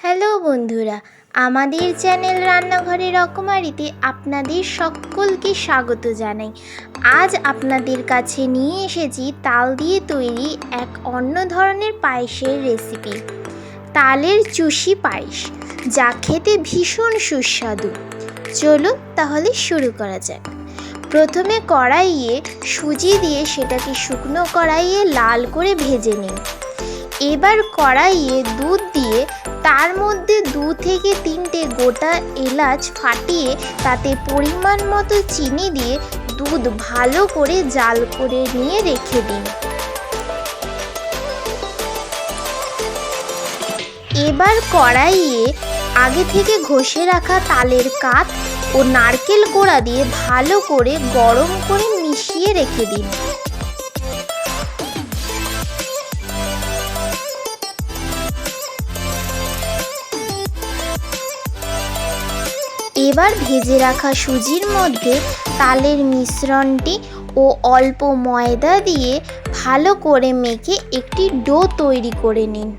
Hello বন্ধুরা, আমাদের channel রান্নাঘরের রকমারিতে আপনাদের সকলকে স্বাগত জানাই। আজ আপনাদের কাছে নিয়ে এসেছি তাল দিয়ে তৈরি এক অন্য ধরনের পায়েসের রেসিপি, তালের চুষি পায়েস, যা খেতে ভীষণ সুস্বাদু। চলো তাহলে শুরু করা যাক। প্রথমে কড়াইয়ে সুজি দিয়ে সেটাকে শুকনো কড়াইয়ে লাল করে ভেজে নিন। এবার কড়াইয়ে দুধ দিয়ে তার মধ্যে 2 থেকে 3টে গোটা এলাচ ফাটিয়ে তাতে পরিমাণ মতো চিনি দিয়ে দুধ ভালো করে জাল করে নিয়ে রেখে দিন। এবার কড়াইয়ে আগে থেকে ঘষে রাখা তালের কাঠ ও নারকেল কোড়া দিয়ে ভালো করে গরম করে মিশিয়ে রেখে দিন। এবার ভেজে রাখা সুজির মধ্যে তালের মিশ্রণটি ও অল্প ময়দা দিয়ে ভালো করে মেখে একটি ডো তৈরি করে নিন।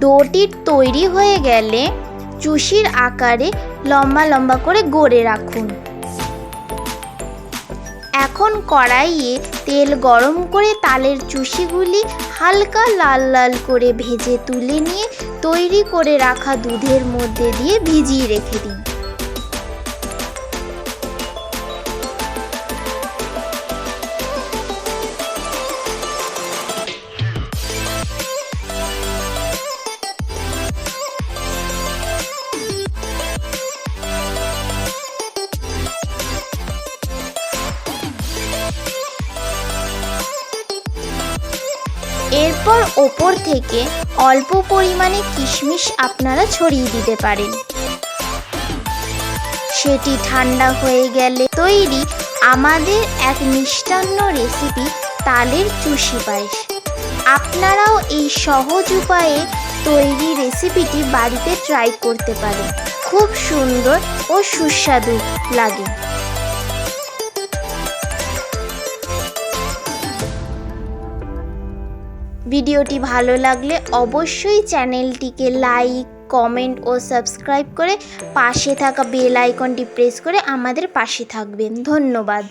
ডোটি তৈরি হয়ে গেলে চুষির আকারে লম্বা লম্বা করে গড়ে রাখুন। এখন কড়াইয়ে তেল গরম করে তালের চুষিগুলি হালকা লাল লাল করে ভেজে তুলে নিয়ে তৈরি করে রাখা দুধের মধ্যে দিয়ে ভিজিয়ে রেখে দিন। এরপর ওপর থেকে অল্প পরিমাণে কিশমিশ আপনারা ছড়িয়ে দিতে পারেন। সেটি ঠান্ডা হয়ে গেলে তৈরি আমাদের এক মিষ্টান্ন রেসিপি তালের চুষি পায়েস। আপনারাও এই সহজ উপায়ে তৈরি রেসিপিটি বাড়িতে ট্রাই করতে পারেন। খুব সুন্দর ও সুস্বাদু লাগে। ভিডিওটি ভালো লাগলে অবশ্যই চ্যানেলটিকে লাইক, কমেন্ট ও সাবস্ক্রাইব করে পাশে থাকা বেল আইকনটি প্রেস করে আমাদের পাশে থাকবেন। ধন্যবাদ।